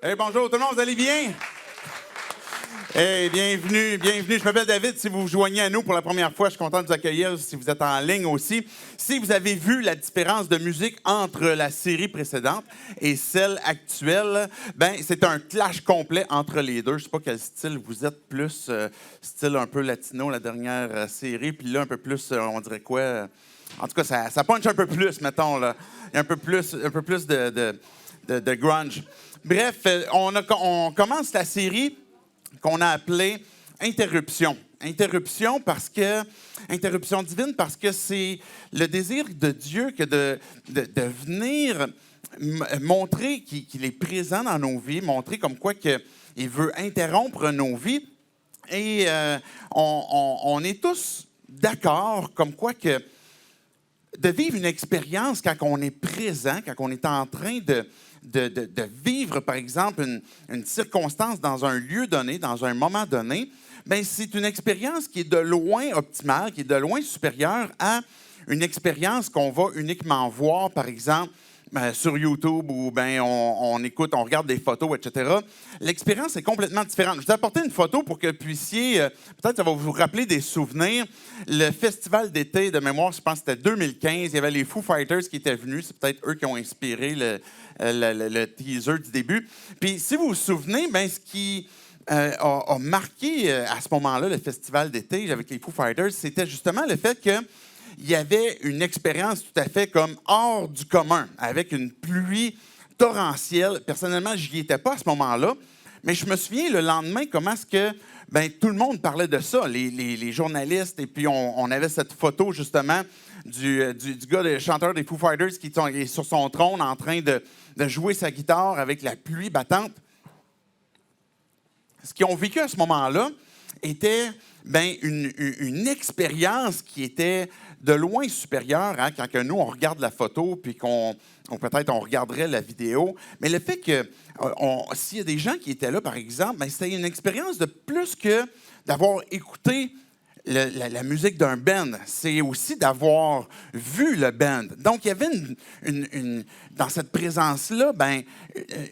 Hey, bonjour tout le monde, vous allez bien? Hey, bienvenue, bienvenue. Je m'appelle David. Si vous vous joignez à nous pour la première fois, je suis content de vous accueillir. Si vous êtes en ligne aussi. Si vous avez vu la différence de musique entre la série précédente et celle actuelle, ben c'est un clash complet entre les deux. Je sais pas quel style vous êtes, plus style un peu latino, la dernière série, puis là un peu plus, on dirait quoi? En tout cas, ça punch un peu plus, mettons là. Il y a un peu plus de grunge. Bref, on commence la série qu'on a appelée Interruption. Interruption divine parce que c'est le désir de Dieu que de venir montrer qu'il est présent dans nos vies, montrer comme quoi qu'il veut interrompre nos vies. Et on est tous d'accord comme quoi que de vivre une expérience quand on est présent, quand on est en train de vivre, par exemple, une circonstance dans un lieu donné, dans un moment donné, bien, c'est une expérience qui est de loin optimale, qui est de loin supérieure à une expérience qu'on va uniquement voir, par exemple, sur YouTube ou bien on écoute, on regarde des photos, etc. L'expérience est complètement différente. Je vous ai apporté une photo pour que vous puissiez, peut-être ça va vous rappeler des souvenirs. Le festival d'été de mémoire, je pense que c'était 2015, il y avait les Foo Fighters qui étaient venus. C'est peut-être eux qui ont inspiré le teaser du début. Puis si vous vous souvenez, bien, ce qui a marqué à ce moment-là le festival d'été avec les Foo Fighters, c'était justement le fait que il y avait une expérience tout à fait comme hors du commun, avec une pluie torrentielle. Personnellement, je n'y étais pas à ce moment-là, mais je me souviens le lendemain comment est-ce que tout le monde parlait de ça, les journalistes, et puis on avait cette photo justement du gars, le chanteur des Foo Fighters qui est sur son trône en train de jouer sa guitare avec la pluie battante. Ce qu'ils ont vécu à ce moment-là était une expérience qui était de loin supérieure quand que nous, on regarde la photo puis qu'on peut-être on regarderait la vidéo. Mais le fait que s'il y a des gens qui étaient là, par exemple, c'était une expérience de plus que d'avoir écouté la musique d'un band, c'est aussi d'avoir vu le band. Donc, il y avait dans cette présence-là,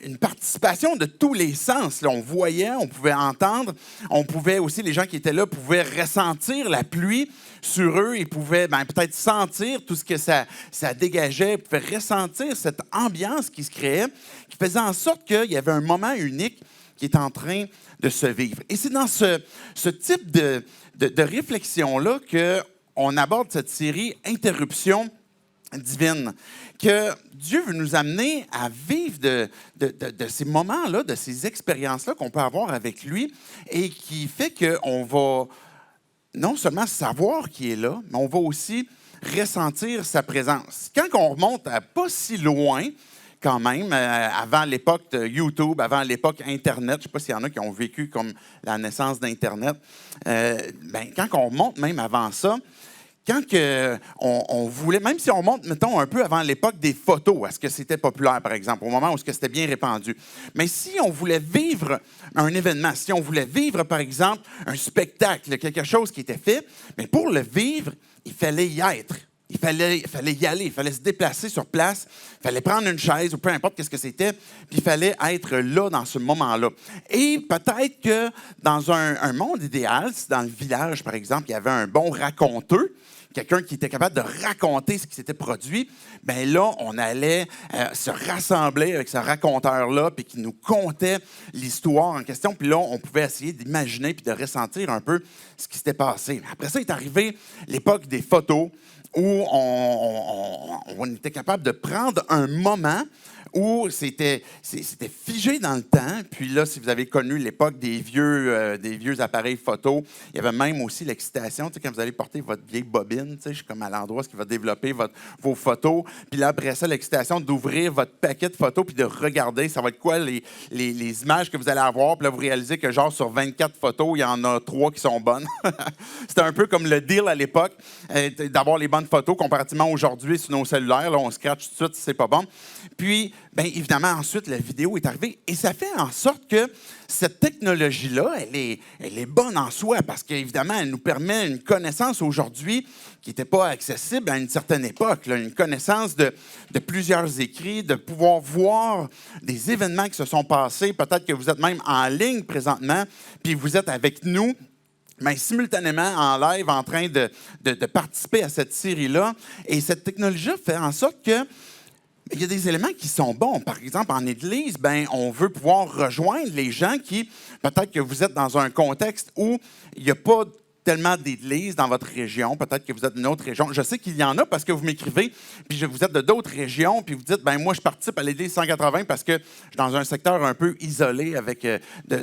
une participation de tous les sens. Là, on voyait, on pouvait entendre, on pouvait aussi, les gens qui étaient là pouvaient ressentir la pluie sur eux, ils pouvaient peut-être sentir tout ce que ça dégageait, ils pouvaient ressentir cette ambiance qui se créait, qui faisait en sorte qu'il y avait un moment unique qui est en train de se vivre. Et c'est dans ce type de réflexion-là qu'on aborde cette série Interruption divine, que Dieu veut nous amener à vivre de ces moments-là, de ces expériences-là qu'on peut avoir avec lui et qui fait qu'on va non seulement savoir qu'il est là, mais on va aussi ressentir sa présence. Quand on remonte à pas si loin, quand même, avant l'époque de YouTube, avant l'époque Internet, je ne sais pas s'il y en a qui ont vécu comme la naissance d'Internet, quand on remonte même avant ça, quand on voulait, même si on remonte, mettons, un peu avant l'époque des photos, est-ce que c'était populaire, par exemple, au moment où c'était bien répandu. Mais si on voulait vivre un événement, si on voulait vivre, par exemple, un spectacle, quelque chose qui était fait, mais pour le vivre, il fallait y être. Il fallait y aller, il fallait se déplacer sur place, il fallait prendre une chaise ou peu importe qu'est-ce que c'était, puis il fallait être là dans ce moment-là. Et peut-être que dans un monde idéal, si dans le village, par exemple, il y avait un bon raconteur, quelqu'un qui était capable de raconter ce qui s'était produit, bien là, on allait se rassembler avec ce raconteur-là, puis qui nous contait l'histoire en question, puis là, on pouvait essayer d'imaginer puis de ressentir un peu ce qui s'était passé. Après ça est arrivé l'époque des photos, où on était capable de prendre un moment où c'était figé dans le temps. Puis là, si vous avez connu l'époque des vieux appareils photo, il y avait même aussi l'excitation, tu sais, quand vous allez porter votre vieille bobine, tu sais, je suis comme à l'endroit où il va développer vos photos. Puis là, après ça, l'excitation d'ouvrir votre paquet de photos puis de regarder, ça va être quoi les images que vous allez avoir. Puis là, vous réalisez que genre sur 24 photos, il y en a 3 qui sont bonnes. C'était un peu comme le deal à l'époque, d'avoir les bonnes photos comparativement aujourd'hui sur nos cellulaires. Là, on scratch tout de suite si c'est pas bon. Puis, bien évidemment, ensuite, la vidéo est arrivée. Et ça fait en sorte que cette technologie-là, elle est bonne en soi parce qu'évidemment, elle nous permet une connaissance aujourd'hui qui n'était pas accessible à une certaine époque. Là, une connaissance de plusieurs écrits, de pouvoir voir des événements qui se sont passés. Peut-être que vous êtes même en ligne présentement, puis vous êtes avec nous, mais simultanément en live en train de participer à cette série-là. Et cette technologie fait en sorte que il y a des éléments qui sont bons. Par exemple, en Église, ben, on veut pouvoir rejoindre les gens qui, peut-être que vous êtes dans un contexte où il n'y a pas tellement d'églises dans votre région. Peut-être que vous êtes d'une autre région. Je sais qu'il y en a parce que vous m'écrivez, puis vous êtes de d'autres régions, puis vous dites, ben moi, je participe à l'Église 180 parce que je suis dans un secteur un peu isolé avec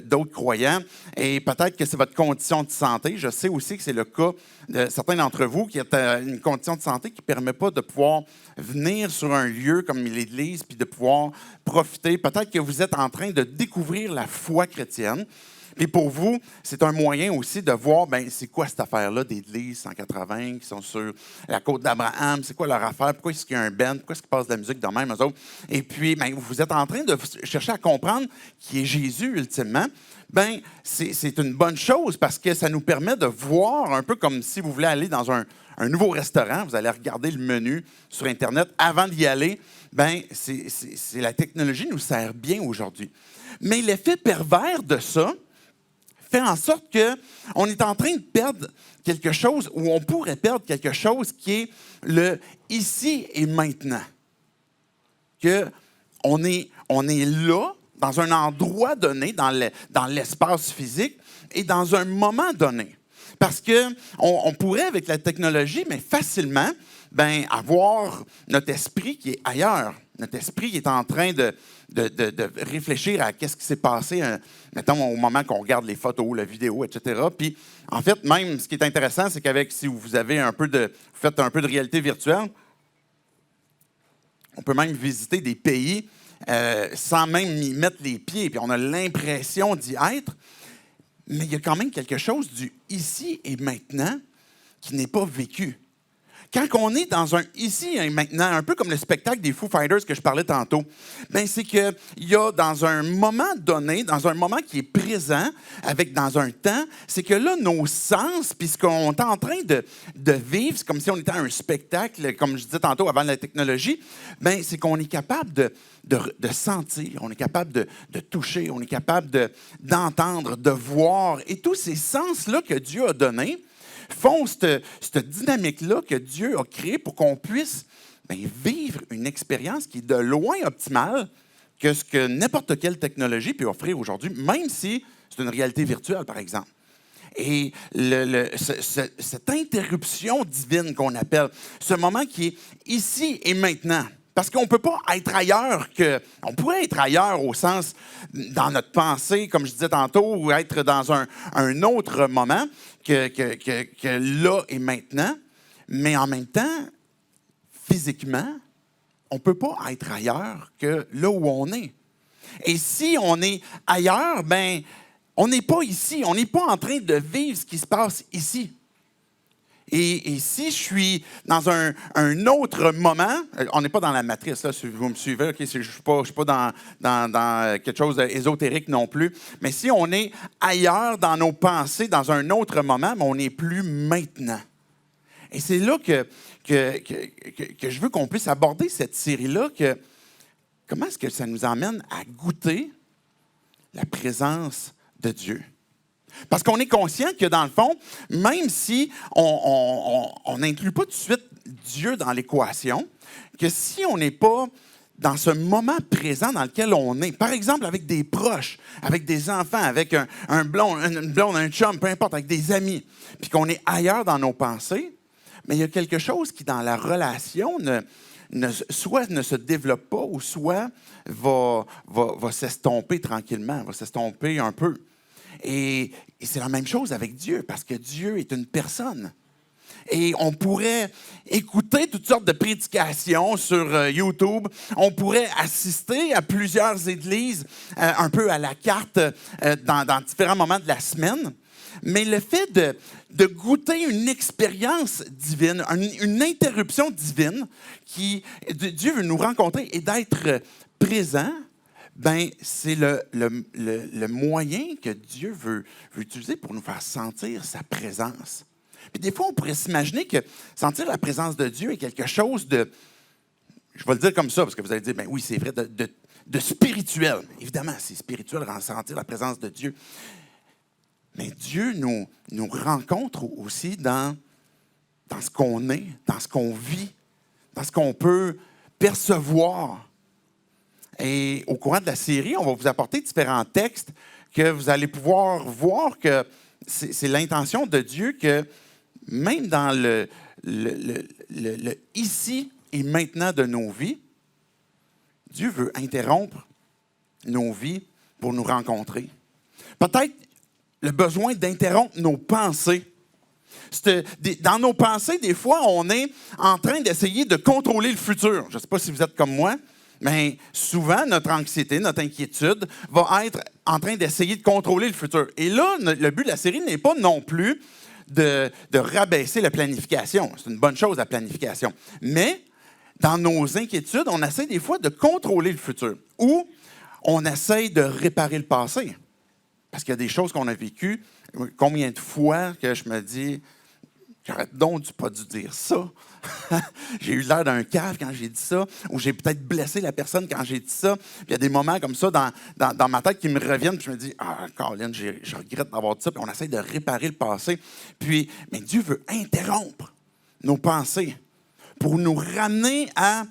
d'autres croyants. Et peut-être que c'est votre condition de santé. Je sais aussi que c'est le cas de certains d'entre vous qui ont une condition de santé qui ne permet pas de pouvoir venir sur un lieu comme l'Église puis de pouvoir profiter. Peut-être que vous êtes en train de découvrir la foi chrétienne. Et pour vous, c'est un moyen aussi de voir, ben c'est quoi cette affaire-là d'Église 180 qui sont sur la côte d'Abraham, c'est quoi leur affaire, pourquoi est-ce qu'il y a un band, pourquoi est-ce qu'ils passent de la musique de même, eux autres. Et puis, ben, vous êtes en train de chercher à comprendre qui est Jésus ultimement. Ben c'est une bonne chose parce que ça nous permet de voir un peu comme si vous voulez aller dans un nouveau restaurant, vous allez regarder le menu sur Internet avant d'y aller. Ben la technologie nous sert bien aujourd'hui. Mais l'effet pervers de ça, fait en sorte qu'on est en train de perdre quelque chose, ou on pourrait perdre quelque chose qui est le ici et maintenant. On est là, dans un endroit donné, dans l'espace physique, et dans un moment donné. Parce qu'on pourrait, avec la technologie, mais facilement, ben, avoir notre esprit qui est ailleurs. Notre esprit qui est en train de réfléchir à qu'est-ce qui s'est passé, mettons, au moment qu'on regarde les photos, la vidéo, etc. Puis, en fait, même, ce qui est intéressant, c'est qu'avec, si vous avez vous faites un peu de réalité virtuelle, on peut même visiter des pays sans même y mettre les pieds, puis on a l'impression d'y être. Mais il y a quand même quelque chose du ici et maintenant qui n'est pas vécu. Quand on est dans un ici et maintenant, un peu comme le spectacle des Foo Fighters que je parlais tantôt, ben c'est qu'il y a dans un moment donné, dans un moment qui est présent, dans un temps, c'est que là, nos sens, puis ce qu'on est en train de vivre, c'est comme si on était à un spectacle, comme je disais tantôt avant la technologie, ben c'est qu'on est capable de sentir, on est capable de toucher, on est capable d'entendre, de voir. Et tous ces sens-là que Dieu a donnés, font cette dynamique-là que Dieu a créée pour qu'on puisse vivre une expérience qui est de loin optimale que ce que n'importe quelle technologie peut offrir aujourd'hui, même si c'est une réalité virtuelle, par exemple. Et cette interruption divine qu'on appelle, ce moment qui est ici et maintenant, parce qu'on ne peut pas être ailleurs on pourrait être ailleurs au sens, dans notre pensée, comme je disais tantôt, ou être dans un autre moment que là et maintenant. Mais en même temps, physiquement, on ne peut pas être ailleurs que là où on est. Et si on est ailleurs, ben, on n'est pas ici. On n'est pas en train de vivre ce qui se passe ici. Et si je suis dans un autre moment, on n'est pas dans la matrice, là, si vous me suivez, okay, je ne suis pas dans quelque chose d'ésotérique non plus, mais si on est ailleurs dans nos pensées, dans un autre moment, mais on n'est plus maintenant. Et c'est là que je veux qu'on puisse aborder cette série-là, comment est-ce que ça nous emmène à goûter la présence de Dieu? Parce qu'on est conscient que, dans le fond, même si on n'inclut pas tout de suite Dieu dans l'équation, que si on n'est pas dans ce moment présent dans lequel on est, par exemple avec des proches, avec des enfants, avec une blonde, un chum, peu importe, avec des amis, puis qu'on est ailleurs dans nos pensées, mais il y a quelque chose qui, dans la relation, soit ne se développe pas, ou soit va s'estomper tranquillement, va s'estomper un peu. Et c'est la même chose avec Dieu, parce que Dieu est une personne. Et on pourrait écouter toutes sortes de prédications sur YouTube. On pourrait assister à plusieurs églises un peu à la carte dans différents moments de la semaine. Mais le fait de goûter une expérience divine, une interruption divine, Dieu veut nous rencontrer et d'être présent, ben, c'est le moyen que Dieu veut utiliser pour nous faire sentir sa présence. Puis des fois, on pourrait s'imaginer que sentir la présence de Dieu est quelque chose de, je vais le dire comme ça, parce que vous allez dire, ben oui, c'est vrai, de spirituel. Évidemment, c'est spirituel, ressentir la présence de Dieu. Mais Dieu nous rencontre aussi dans ce qu'on est, dans ce qu'on vit, dans ce qu'on peut percevoir. Et au courant de la série, on va vous apporter différents textes que vous allez pouvoir voir que c'est l'intention de Dieu que même dans le ici et maintenant de nos vies, Dieu veut interrompre nos vies pour nous rencontrer. Peut-être le besoin d'interrompre nos pensées. Dans nos pensées, des fois, on est en train d'essayer de contrôler le futur. Je ne sais pas si vous êtes comme moi, mais souvent, notre anxiété, notre inquiétude va être en train d'essayer de contrôler le futur. Et là, le but de la série n'est pas non plus de rabaisser la planification. C'est une bonne chose, la planification. Mais dans nos inquiétudes, on essaie des fois de contrôler le futur ou on essaie de réparer le passé. Parce qu'il y a des choses qu'on a vécues. Combien de fois que je me dis, j'aurais donc pas dû dire ça. J'ai eu l'air d'un cave quand j'ai dit ça, ou j'ai peut-être blessé la personne quand j'ai dit ça. Puis il y a des moments comme ça dans ma tête qui me reviennent, puis je me dis, ah, Caroline, je regrette d'avoir dit ça. Puis on essaie de réparer le passé. Puis, mais Dieu veut interrompre nos pensées pour nous ramener à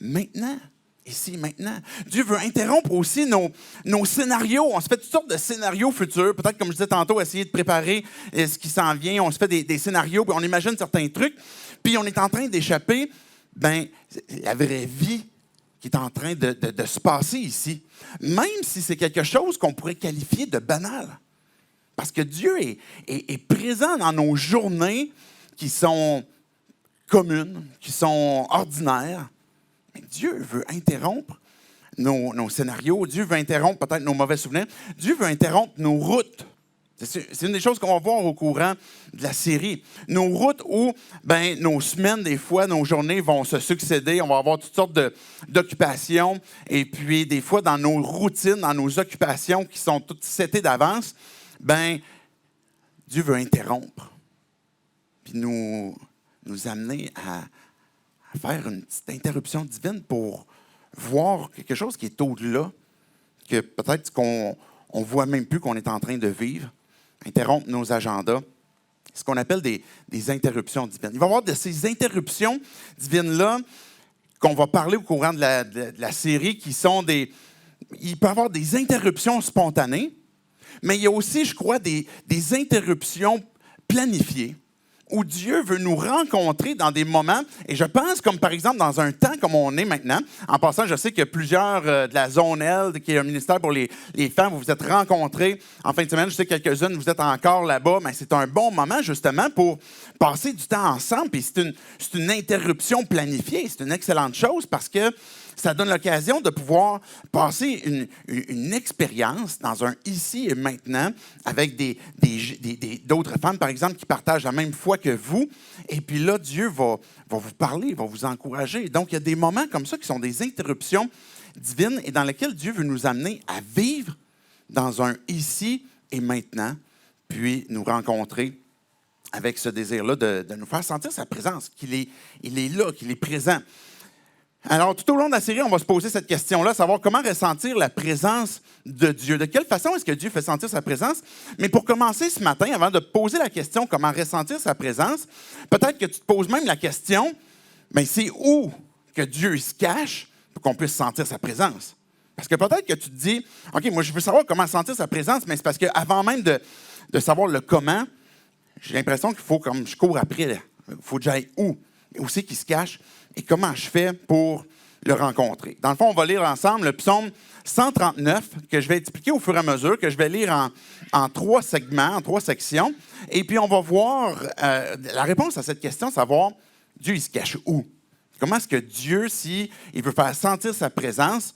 maintenant. Ici, maintenant. Dieu veut interrompre aussi nos scénarios. On se fait toutes sortes de scénarios futurs. Peut-être, comme je disais tantôt, essayer de préparer ce qui s'en vient. On se fait des scénarios, puis on imagine certains trucs. Puis on est en train d'échapper la vraie vie qui est en train de se passer ici. Même si c'est quelque chose qu'on pourrait qualifier de banal. Parce que Dieu est présent dans nos journées qui sont communes, qui sont ordinaires. Mais Dieu veut interrompre nos scénarios. Dieu veut interrompre peut-être nos mauvais souvenirs. Dieu veut interrompre nos routes. C'est une des choses qu'on va voir au courant de la série. Nos routes où nos semaines, des fois, nos journées vont se succéder. On va avoir toutes sortes d'occupations. Et puis, des fois, dans nos routines, dans nos occupations qui sont toutes setées d'avance, Dieu veut interrompre. Puis nous amener à faire une petite interruption divine pour voir quelque chose qui est au-delà, que peut-être qu'on ne voit même plus qu'on est en train de vivre, interrompre nos agendas, ce qu'on appelle des interruptions divines. Il va y avoir de ces interruptions divines-là qu'on va parler au courant de la série, qui sont il peut y avoir des interruptions spontanées, mais il y a aussi, je crois, des interruptions planifiées, où Dieu veut nous rencontrer dans des moments, et je pense comme par exemple dans un temps comme on est maintenant. En passant, je sais que plusieurs de la Zone L, qui est un ministère pour les femmes, vous vous êtes rencontrés en fin de semaine. Je sais que quelques-unes, vous êtes encore là-bas, mais c'est un bon moment justement pour passer du temps ensemble. Puis c'est une interruption planifiée, c'est une excellente chose parce que ça donne l'occasion de pouvoir passer une expérience dans un ici et maintenant avec d'autres femmes, par exemple, qui partagent la même foi que vous. Et puis là, Dieu va vous parler, va vous encourager. Donc, il y a des moments comme ça qui sont des interruptions divines et dans lesquelles Dieu veut nous amener à vivre dans un ici et maintenant, puis nous rencontrer avec ce désir-là de nous faire sentir sa présence, il est là, qu'il est présent. Alors, tout au long de la série, on va se poser cette question-là, savoir comment ressentir la présence de Dieu. De quelle façon est-ce que Dieu fait sentir sa présence? Mais pour commencer ce matin, avant de te poser la question comment ressentir sa présence, peut-être que tu te poses même la question, mais c'est où que Dieu se cache pour qu'on puisse sentir sa présence? Parce que peut-être que tu te dis, OK, moi je veux savoir comment sentir sa présence, mais c'est parce qu'avant même de savoir le comment, j'ai l'impression qu'il faut, comme je cours après, il faut que j'aille où? Où c'est qu'il se cache? Et comment je fais pour le rencontrer? Dans le fond, on va lire ensemble le psaume 139, que je vais expliquer au fur et à mesure, que je vais lire en 3 segments, en 3 sections. Et puis, on va voir la réponse à cette question, savoir Dieu, il se cache où? Comment est-ce que Dieu, s'il veut faire sentir sa présence,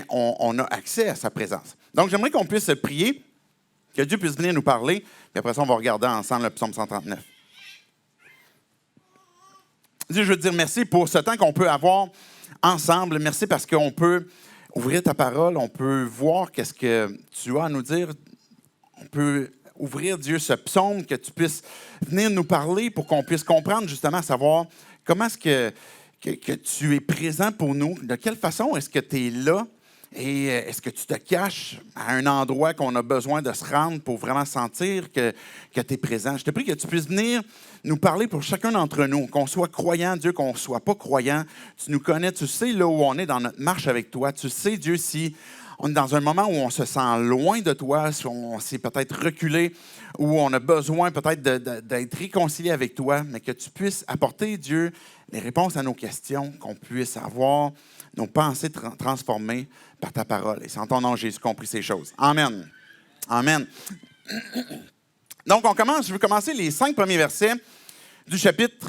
on a accès à sa présence? Donc, j'aimerais qu'on puisse prier, que Dieu puisse venir nous parler, puis après ça, on va regarder ensemble le psaume 139. Dieu, je veux te dire merci pour ce temps qu'on peut avoir ensemble. Merci parce qu'on peut ouvrir ta parole, on peut voir qu'est-ce que tu as à nous dire. On peut ouvrir, Dieu, ce psaume, que tu puisses venir nous parler pour qu'on puisse comprendre justement, savoir comment est-ce que tu es présent pour nous, de quelle façon est-ce que tu es là et est-ce que tu te caches à un endroit qu'on a besoin de se rendre pour vraiment sentir que tu es présent. Je te prie que tu puisses venir nous parler pour chacun d'entre nous, qu'on soit croyant, Dieu, qu'on ne soit pas croyant. Tu nous connais, tu sais là où on est dans notre marche avec toi. Tu sais, Dieu, si on est dans un moment où on se sent loin de toi, si on s'est peut-être reculé, où on a besoin peut-être d'être réconcilié avec toi, mais que tu puisses apporter, Dieu, les réponses à nos questions, qu'on puisse avoir nos pensées transformées par ta parole. Et c'est en ton nom, Jésus, qu'on prie ces choses. Amen. Amen. Donc, je veux commencer les 5 premiers versets du chapitre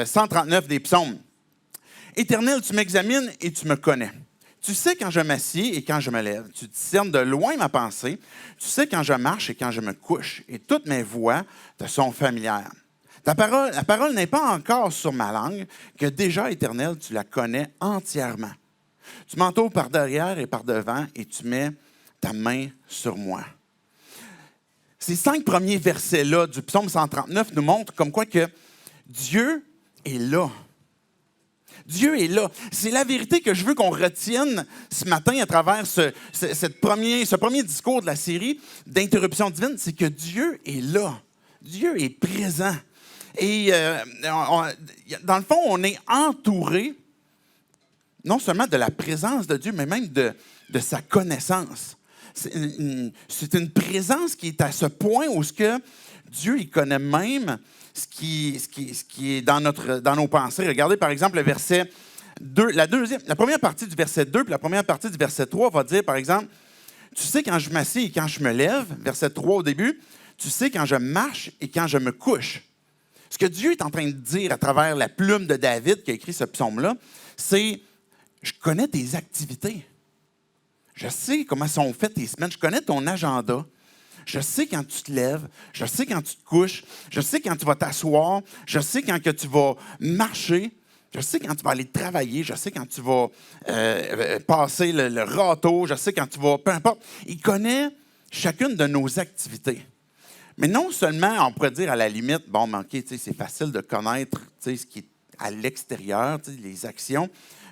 139 des Psaumes. « Éternel, tu m'examines et tu me connais. Tu sais quand je m'assieds et quand je me lève. Tu discernes de loin ma pensée. Tu sais quand je marche et quand je me couche. Et toutes mes voies te sont familières. La parole n'est pas encore sur ma langue, que déjà, Éternel, tu la connais entièrement. Tu m'entoures par derrière et par devant et tu mets ta main sur moi. » Ces 5 premiers versets-là du psaume 139 nous montrent comme quoi que Dieu est là. Dieu est là. C'est la vérité que je veux qu'on retienne ce matin à travers ce premier discours de la série d'interruption divine, c'est que Dieu est là. Dieu est présent. Et dans le fond, on est entouré non seulement de la présence de Dieu, mais même de sa connaissance. C'est une présence qui est à ce point où Dieu il connaît même ce qui est dans nos pensées. Regardez par exemple le verset 2, la première partie du verset 2 puis la première partie du verset 3 va dire par exemple, tu sais quand je m'assieds et quand je me lève, verset 3 au début, tu sais quand je marche et quand je me couche. Ce que Dieu est en train de dire à travers la plume de David qui a écrit ce psaume-là, c'est « Je connais tes activités. Je sais comment sont faites tes semaines. Je connais ton agenda. Je sais quand tu te lèves. Je sais quand tu te couches. Je sais quand tu vas t'asseoir. Je sais quand que tu vas marcher. Je sais quand tu vas aller travailler. Je sais quand tu vas passer le râteau. Je sais quand tu vas... Peu importe. Il connaît chacune de nos activités. Mais non seulement, on pourrait dire à la limite, bon, OK, c'est facile de connaître ce qui est à l'extérieur, les actions,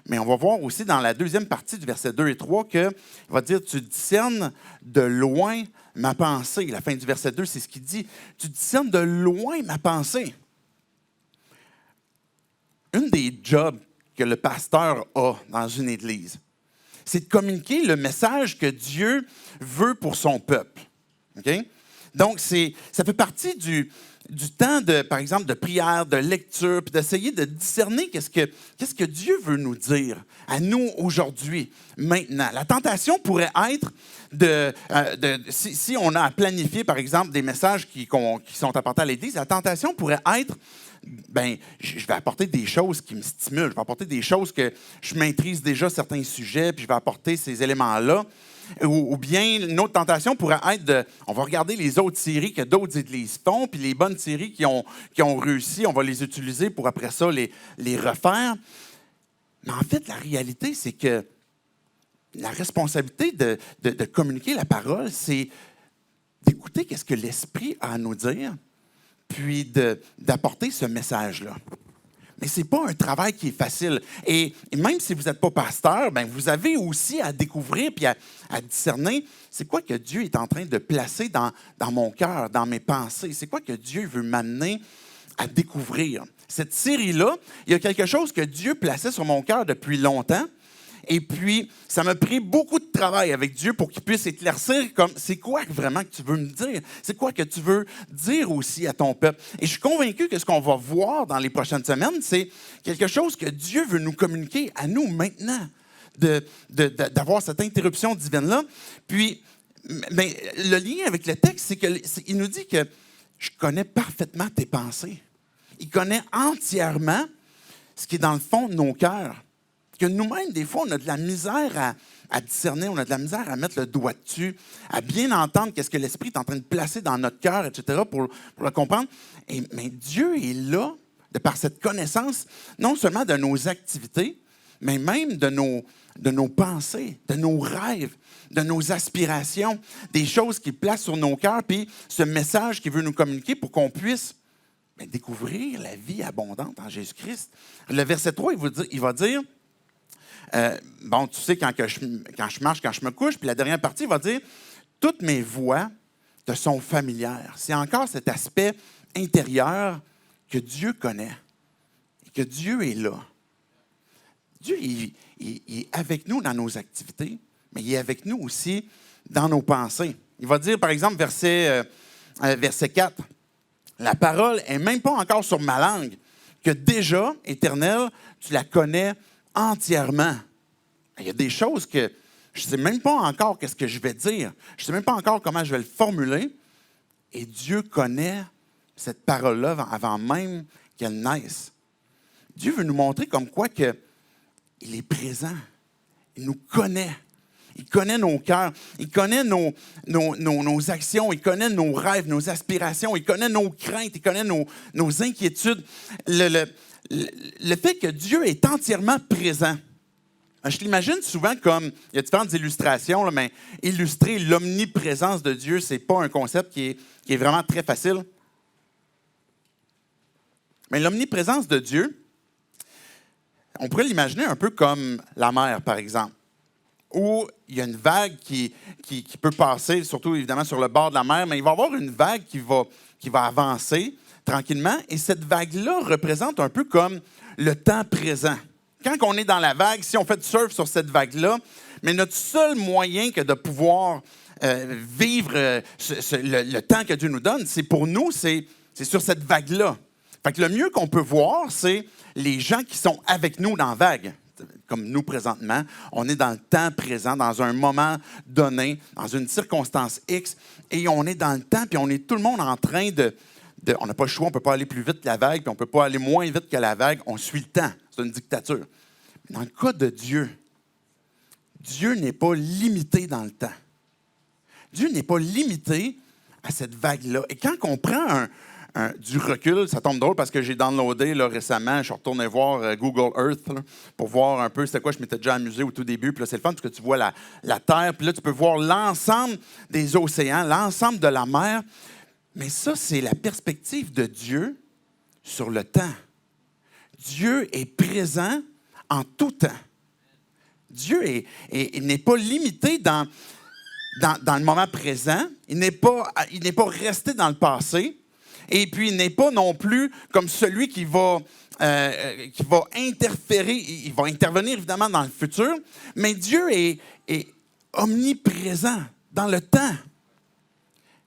mais on va voir aussi dans la deuxième partie du verset 2 et 3 qu'il va dire « Tu discernes de loin ma pensée ». La fin du verset 2, c'est ce qu'il dit. « Tu discernes de loin ma pensée ». Une des jobs que le pasteur a dans une église, c'est de communiquer le message que Dieu veut pour son peuple. OK? Donc, ça fait partie du temps, par exemple, de prière, de lecture, puis d'essayer de discerner qu'est-ce que Dieu veut nous dire à nous aujourd'hui, maintenant. La tentation pourrait être si on a à planifier, par exemple, des messages qui sont apportés à l'Église, la tentation pourrait être, je vais apporter des choses qui me stimulent, je vais apporter des choses que je maîtrise déjà certains sujets, puis je vais apporter ces éléments-là. Ou bien, une autre tentation pourrait être on va regarder les autres séries que d'autres églises font, puis les bonnes séries qui ont réussi, on va les utiliser pour après ça les refaire. Mais en fait, la réalité, c'est que la responsabilité de communiquer la parole, c'est d'écouter qu'est-ce que l'Esprit a à nous dire, puis d'apporter ce message-là. Mais ce n'est pas un travail qui est facile. Et même si vous n'êtes pas pasteur, vous avez aussi à découvrir puis à discerner c'est quoi que Dieu est en train de placer dans mon cœur, dans mes pensées. C'est quoi que Dieu veut m'amener à découvrir. Cette série-là, il y a quelque chose que Dieu plaçait sur mon cœur depuis longtemps. Et puis, ça m'a pris beaucoup de travail avec Dieu pour qu'il puisse éclaircir comme c'est quoi vraiment que tu veux me dire? C'est quoi que tu veux dire aussi à ton peuple? Et je suis convaincu que ce qu'on va voir dans les prochaines semaines, c'est quelque chose que Dieu veut nous communiquer à nous maintenant, d'avoir cette interruption divine-là. Puis, mais le lien avec le texte, c'est qu'il nous dit que je connais parfaitement tes pensées. Il connaît entièrement ce qui est dans le fond de nos cœurs. Que nous-mêmes, des fois, on a de la misère à discerner, on a de la misère à mettre le doigt dessus, à bien entendre qu'est-ce que l'Esprit est en train de placer dans notre cœur, etc., pour le comprendre. Mais Dieu est là, de par cette connaissance, non seulement de nos activités, mais même de nos pensées, de nos rêves, de nos aspirations, des choses qu'il place sur nos cœurs, puis ce message qu'il veut nous communiquer pour qu'on puisse découvrir la vie abondante en Jésus-Christ. Le verset 3, il va dire, bon, tu sais, quand je marche, quand je me couche, puis la dernière partie, il va dire, toutes mes voies te sont familières. C'est encore cet aspect intérieur que Dieu connaît, et que Dieu est là. Dieu, il est avec nous dans nos activités, mais il est avec nous aussi dans nos pensées. Il va dire, par exemple, verset 4, « La parole n'est même pas encore sur ma langue, que déjà, Éternel, tu la connais entièrement. » Il y a des choses que je ne sais même pas encore qu'est-ce que je vais dire. Je ne sais même pas encore comment je vais le formuler. Et Dieu connaît cette parole-là avant même qu'elle naisse. Dieu veut nous montrer comme quoi que il est présent. Il nous connaît. Il connaît nos cœurs. Il connaît nos actions. Il connaît nos rêves, nos aspirations. Il connaît nos craintes. Il connaît nos inquiétudes. Le fait que Dieu est entièrement présent. Je l'imagine souvent comme, il y a différentes illustrations, là, mais illustrer l'omniprésence de Dieu, ce n'est pas un concept qui est vraiment très facile. Mais l'omniprésence de Dieu, on pourrait l'imaginer un peu comme la mer, par exemple, où il y a une vague qui peut passer, surtout évidemment sur le bord de la mer, mais il va y avoir une vague qui va avancer tranquillement, et cette vague-là représente un peu comme le temps présent. Quand on est dans la vague, si on fait du surf sur cette vague-là, mais notre seul moyen que de pouvoir vivre le temps que Dieu nous donne, c'est pour nous, c'est sur cette vague-là. Fait que le mieux qu'on peut voir, c'est les gens qui sont avec nous dans la vague. Comme nous présentement, on est dans le temps présent, dans un moment donné, dans une circonstance X, et on est dans le temps, puis on est tout le monde en train on n'a pas le choix, on ne peut pas aller plus vite que la vague, puis on ne peut pas aller moins vite que la vague, on suit le temps. C'est une dictature. Dans le cas de Dieu, Dieu n'est pas limité dans le temps. Dieu n'est pas limité à cette vague-là. Et quand on prend du recul, ça tombe drôle parce que j'ai downloadé là, récemment, je suis retourné voir Google Earth là, pour voir un peu c'était quoi, je m'étais déjà amusé au tout début. Puis là, c'est le fun parce que tu vois la Terre, puis là, tu peux voir l'ensemble des océans, l'ensemble de la mer. Mais ça, c'est la perspective de Dieu sur le temps. Dieu est présent en tout temps. Dieu n'est pas limité dans le moment présent. Il n'est pas resté dans le passé. Et puis, il n'est pas non plus comme celui qui va interférer. Il va intervenir évidemment dans le futur. Mais Dieu est omniprésent dans le temps.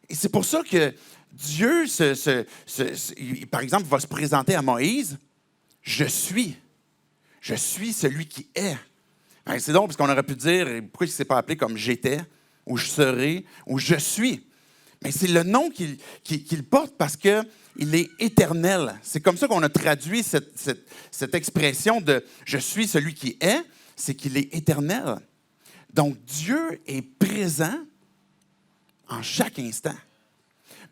Et c'est pour ça que Dieu, par exemple, va se présenter à Moïse. Je suis celui qui est. Ben, c'est drôle parce qu'on aurait pu dire, pourquoi il ne s'est pas appelé comme j'étais, ou je serai, ou je suis. Mais c'est le nom qu'il porte parce qu'il est éternel. C'est comme ça qu'on a traduit cette expression de « je suis celui qui est », c'est qu'il est éternel. Donc, Dieu est présent en chaque instant.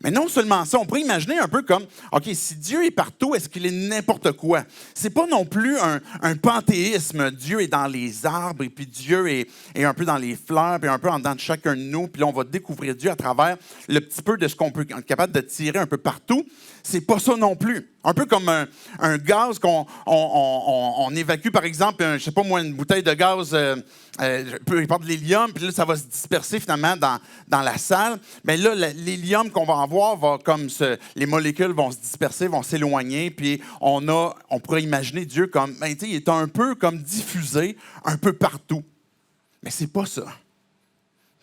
Mais non seulement ça, on pourrait imaginer un peu comme, OK, si Dieu est partout, est-ce qu'il est n'importe quoi? C'est pas non plus un panthéisme. Dieu est dans les arbres, et puis Dieu est un peu dans les fleurs, puis un peu en dedans de chacun de nous, puis là, on va découvrir Dieu à travers le petit peu de ce qu'on peut être capable de tirer un peu partout. C'est pas ça non plus. Un peu comme un gaz qu'on évacue, par exemple, je sais pas moi, une bouteille de gaz, peu importe l'hélium, puis là, ça va se disperser finalement dans la salle. Mais là, l'hélium qu'on va avoir va comme les molécules vont se disperser, vont s'éloigner, puis on pourrait imaginer Dieu comme, il est un peu comme diffusé un peu partout. Mais c'est pas ça.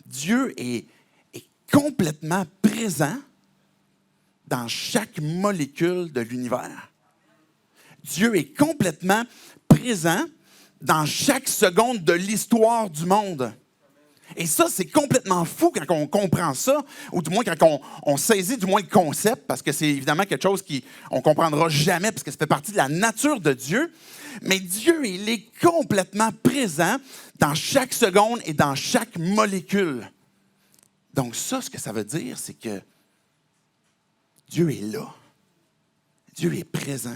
Dieu est complètement présent dans chaque molécule de l'univers. Dieu est complètement présent dans chaque seconde de l'histoire du monde. Et ça, c'est complètement fou quand on comprend ça, ou du moins quand on saisit du moins le concept, parce que c'est évidemment quelque chose qu'on ne comprendra jamais, parce que ça fait partie de la nature de Dieu. Mais Dieu, il est complètement présent dans chaque seconde et dans chaque molécule. Donc ça, ce que ça veut dire, c'est que Dieu est là. Dieu est présent.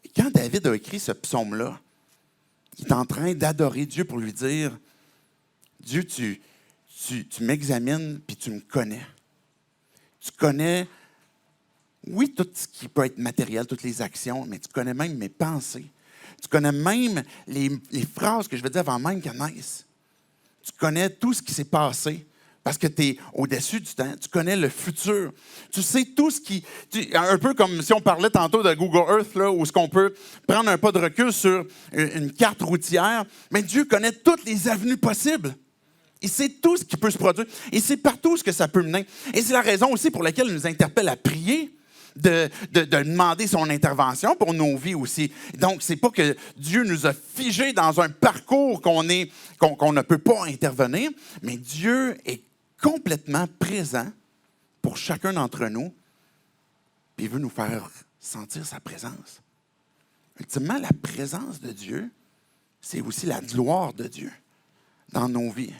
Et quand David a écrit ce psaume-là, Il est en train d'adorer Dieu pour lui dire, Dieu, tu m'examines puis tu me connais. Tu connais, oui, tout ce qui peut être matériel, toutes les actions, mais tu connais même mes pensées. Tu connais même les phrases que je vais dire avant même qu'elles naissent. Tu connais tout ce qui s'est passé parce que tu es au-dessus du temps. Tu connais le futur. Tu sais tout ce qui... un peu comme si on parlait tantôt de Google Earth, là, où est-ce qu'on peut prendre un pas de recul sur une carte routière. Mais Dieu connaît toutes les avenues possibles. Il sait tout ce qui peut se produire. Il sait partout ce que ça peut mener. Et c'est la raison aussi pour laquelle il nous interpelle à prier, de demander son intervention pour nos vies aussi. Donc, c'est pas que Dieu nous a figés dans un parcours qu'on ne peut pas intervenir, mais Dieu est complètement présent pour chacun d'entre nous, puis il veut nous faire sentir sa présence. Ultimement, la présence de Dieu, c'est aussi la gloire de Dieu dans nos vies.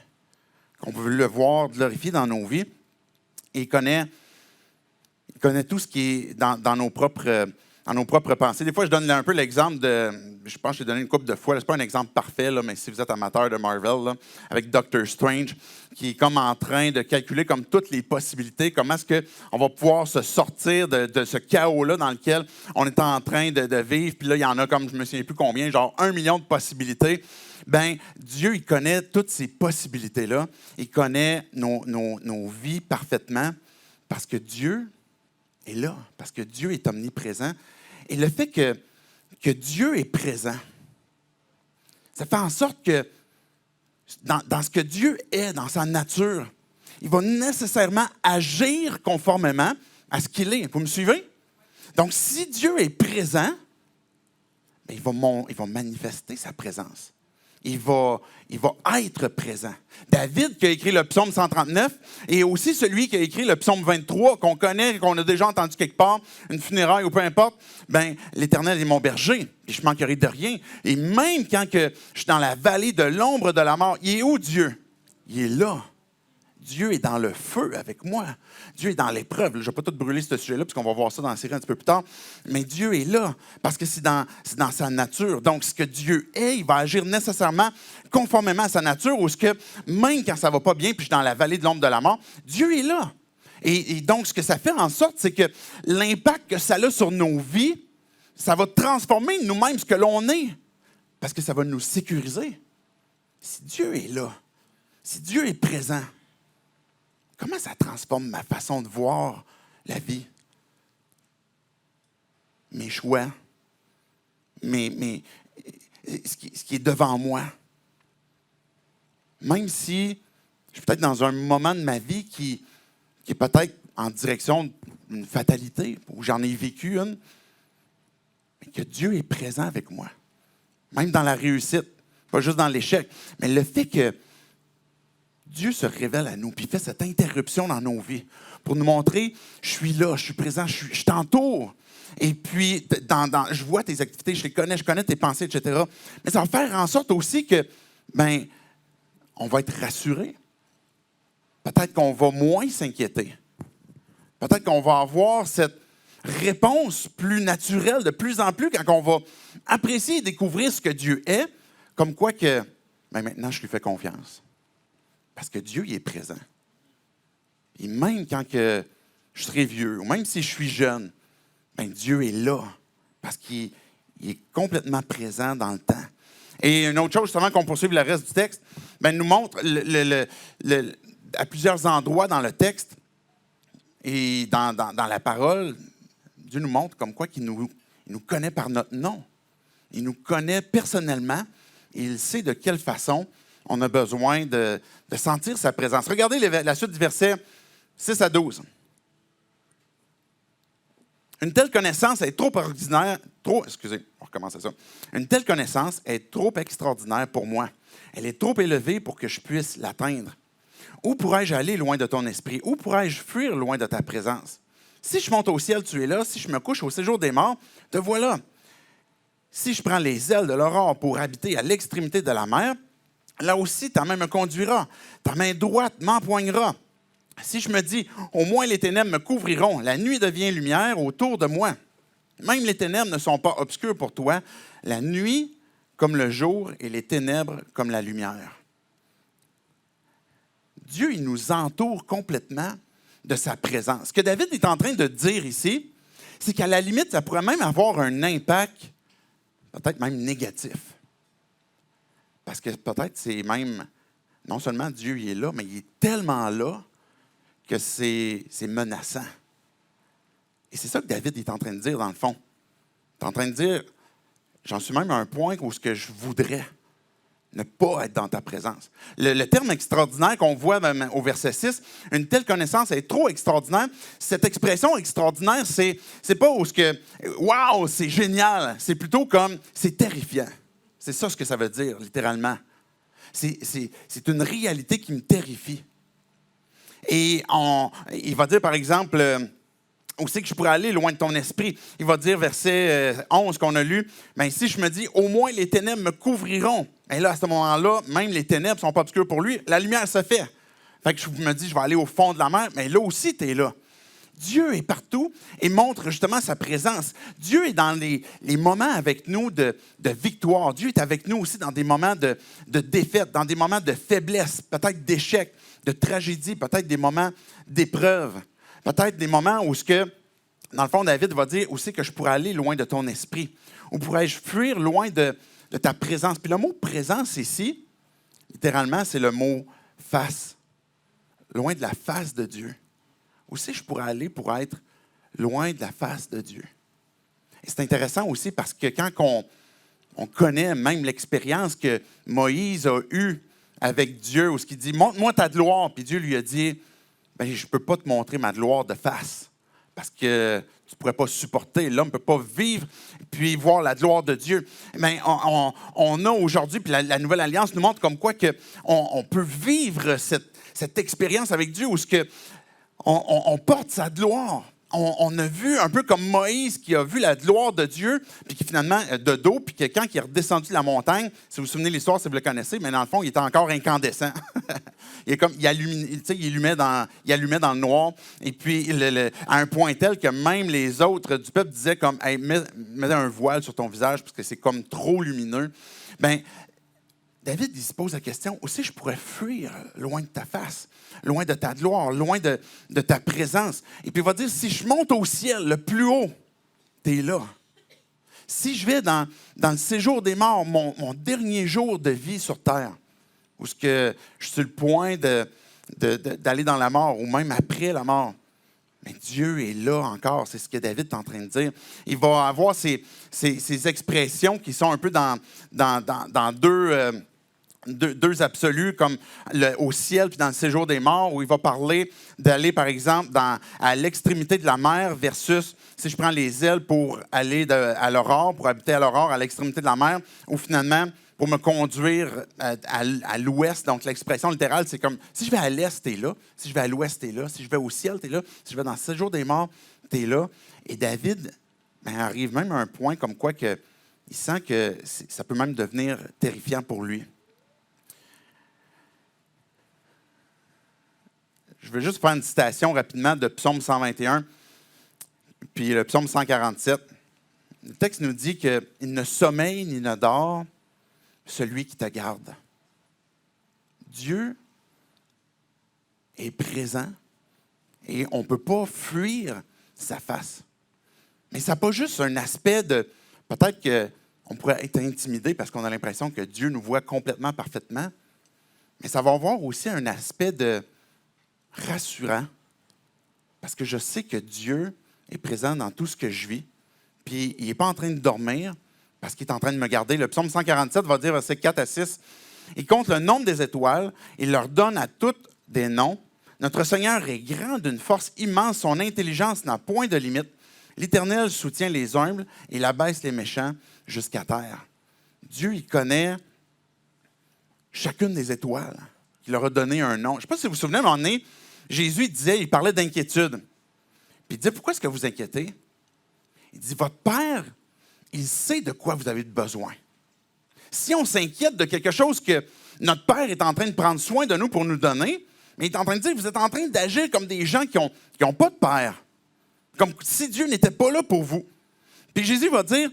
On veut le voir glorifié dans nos vies. Et il connaît tout ce qui est dans nos propres pensées. Des fois, je donne un peu l'exemple de... Je pense que j'ai donné une couple de fois. Ce n'est pas un exemple parfait, là, mais si vous êtes amateur de Marvel, là, avec Doctor Strange, qui est comme en train de calculer comme toutes les possibilités, comment est-ce qu'on va pouvoir se sortir de ce chaos-là dans lequel on est en train de vivre. Puis là, il y en a comme, je ne me souviens plus combien, genre 1 million de possibilités. Bien, Dieu, il connaît toutes ces possibilités-là. Il connaît nos vies parfaitement parce que Dieu est là, parce que Dieu est omniprésent. Et le fait que Dieu est présent, ça fait en sorte que dans ce que Dieu est, dans sa nature, il va nécessairement agir conformément à ce qu'il est. Vous me suivez? Donc, si Dieu est présent, bien, il va manifester sa présence. Il va être présent. David, qui a écrit le psaume 139, et aussi celui qui a écrit le psaume 23, qu'on connaît, qu'on a déjà entendu quelque part, une funéraille ou peu importe, bien, l'Éternel est mon berger, et je ne manquerai de rien. Et même quand je suis dans la vallée de l'ombre de la mort, il est où Dieu? Il est là. Dieu est dans le feu avec moi. Dieu est dans l'épreuve. Je ne vais pas tout brûler ce sujet-là, parce qu'on va voir ça dans la série un petit peu plus tard. Mais Dieu est là, parce que c'est dans sa nature. Donc, ce que Dieu est, il va agir nécessairement conformément à sa nature, ou ce que, même quand ça ne va pas bien, puis je suis dans la vallée de l'ombre de la mort, Dieu est là. Et donc, ce que ça fait en sorte, c'est que l'impact que ça a sur nos vies, ça va transformer nous-mêmes ce que l'on est, parce que ça va nous sécuriser. Si Dieu est là, si Dieu est présent, comment ça transforme ma façon de voir la vie? Mes choix, ce qui est devant moi. Même si je suis peut-être dans un moment de ma vie qui est peut-être en direction d'une fatalité, où j'en ai vécu une, mais que Dieu est présent avec moi. Même dans la réussite, pas juste dans l'échec. Mais le fait que Dieu se révèle à nous, puis fait cette interruption dans nos vies pour nous montrer, je suis là, je suis présent, je t'entoure. Et puis, je vois tes activités, je connais tes pensées, etc. Mais ça va faire en sorte aussi que, ben, on va être rassuré. Peut-être qu'on va moins s'inquiéter. Peut-être qu'on va avoir cette réponse plus naturelle de plus en plus quand on va apprécier et découvrir ce que Dieu est, comme quoi que, ben, maintenant, je lui fais confiance. Parce que Dieu, il est présent. Et même quand je serai vieux, ou même si je suis jeune, bien, Dieu est là. Parce qu'il est complètement présent dans le temps. Et une autre chose, justement, qu'on poursuive le reste du texte, bien, il nous montre à plusieurs endroits dans le texte et dans la parole, Dieu nous montre comme quoi qu'il nous connaît par notre nom. Il nous connaît personnellement et il sait de quelle façon on a besoin de sentir sa présence. Regardez la suite du verset 6 à 12. Une telle connaissance est trop ordinaire, on recommence à ça. Une telle connaissance est trop extraordinaire pour moi. Elle est trop élevée pour que je puisse l'atteindre. Où pourrais-je aller loin de ton esprit? Où pourrais-je fuir loin de ta présence? Si je monte au ciel, tu es là. Si je me couche au séjour des morts, te voilà. Si je prends les ailes de l'aurore pour habiter à l'extrémité de la mer, là aussi, ta main me conduira. Ta main droite m'empoignera. Si je me dis, au moins les ténèbres me couvriront, la nuit devient lumière autour de moi. Même les ténèbres ne sont pas obscures pour toi. La nuit comme le jour et les ténèbres comme la lumière. Dieu, il nous entoure complètement de sa présence. Ce que David est en train de dire ici, c'est qu'à la limite, ça pourrait même avoir un impact, peut-être même négatif. Parce que peut-être c'est même, non seulement Dieu il est là, mais il est tellement là que c'est menaçant. Et c'est ça que David est en train de dire, dans le fond. Il est en train de dire, j'en suis même à un point où ce que je voudrais ne pas être dans ta présence. Le terme extraordinaire qu'on voit même au verset 6, une telle connaissance est trop extraordinaire. Cette expression extraordinaire, c'est pas où ce que « wow, c'est génial », c'est plutôt comme « c'est terrifiant ». C'est ça ce que ça veut dire, littéralement. C'est une réalité qui me terrifie. Et il va dire, par exemple, aussi que je pourrais aller loin de ton esprit. Il va dire, verset 11 qu'on a lu, « Mais si je me dis, au moins les ténèbres me couvriront. » Et là, à ce moment-là, même les ténèbres ne sont pas obscures pour lui. La lumière se fait. Fait que je me dis, je vais aller au fond de la mer, mais là aussi, tu es là. Dieu est partout et montre justement sa présence. Dieu est dans les moments avec nous de victoire. Dieu est avec nous aussi dans des moments de défaite, dans des moments de faiblesse, peut-être d'échec, de tragédie, peut-être des moments d'épreuve, peut-être des moments où, dans le fond, David va dire aussi que je pourrais aller loin de ton esprit. Ou pourrais-je fuir loin de ta présence. Puis le mot présence ici, littéralement, c'est le mot face. Loin de la face de Dieu. Aussi, je pourrais aller pour être loin de la face de Dieu. Et c'est intéressant aussi parce que quand on connaît même l'expérience que Moïse a eue avec Dieu, où ce qu'il dit, montre-moi ta gloire. Puis Dieu lui a dit, ben, je ne peux pas te montrer ma gloire de face parce que tu ne pourrais pas supporter. L'homme ne peut pas vivre puis voir la gloire de Dieu. Mais on a aujourd'hui, puis la Nouvelle Alliance nous montre comme quoi on peut vivre cette expérience avec Dieu où on porte sa gloire. On a vu un peu comme Moïse qui a vu la gloire de Dieu, puis qui finalement, de dos, puis que quand il est redescendu de la montagne, si vous vous souvenez de l'histoire, si vous le connaissez, mais dans le fond, il était encore incandescent. il allumait dans le noir, et puis à un point tel que même les autres du peuple disaient comme hey, mets un voile sur ton visage parce que c'est comme trop lumineux. Bien, David, il se pose la question, aussi je pourrais fuir loin de ta face, loin de ta gloire, loin de ta présence. Et puis il va dire, si je monte au ciel, le plus haut, tu es là. Si je vais dans le séjour des morts, mon dernier jour de vie sur terre, où ce que je suis sur le point d'aller dans la mort, ou même après la mort, mais Dieu est là encore, c'est ce que David est en train de dire. Il va avoir ces expressions qui sont un peu dans deux absolus, comme au ciel puis dans le séjour des morts, où il va parler d'aller, par exemple, à l'extrémité de la mer versus, si je prends les ailes pour aller à l'aurore, pour habiter à l'aurore, à l'extrémité de la mer, ou finalement, pour me conduire à l'ouest. Donc, l'expression littérale, c'est comme, si je vais à l'est, t'es là. Si je vais à l'ouest, t'es là. Si je vais au ciel, t'es là. Si je vais dans le séjour des morts, t'es là. Et David arrive même à un point comme quoi il sent que ça peut même devenir terrifiant pour lui. Je vais juste faire une citation rapidement de Psaume 121, puis le Psaume 147. Le texte nous dit qu'il ne sommeille ni ne dort celui qui te garde. Dieu est présent et on ne peut pas fuir sa face. Mais ça n'a pas juste un aspect de... Peut-être qu'on pourrait être intimidé parce qu'on a l'impression que Dieu nous voit complètement, parfaitement, mais ça va avoir aussi un aspect de rassurant, parce que je sais que Dieu est présent dans tout ce que je vis, puis il n'est pas en train de dormir, parce qu'il est en train de me garder. Le psaume 147 va dire, versets 4 à 6, « Il compte le nombre des étoiles, il leur donne à toutes des noms. Notre Seigneur est grand d'une force immense, son intelligence n'a point de limite. L'Éternel soutient les humbles, et il abaisse les méchants jusqu'à terre. » Dieu, il connaît chacune des étoiles. Il leur a donné un nom. Je ne sais pas si vous vous souvenez, à un moment donné, Jésus il parlait d'inquiétude. Puis il disait, pourquoi est-ce que vous inquiétez? Il dit, votre Père, il sait de quoi vous avez besoin. Si on s'inquiète de quelque chose que notre Père est en train de prendre soin de nous pour nous donner, mais il est en train de dire, vous êtes en train d'agir comme des gens qui ont pas de Père. Comme si Dieu n'était pas là pour vous. Puis Jésus va dire,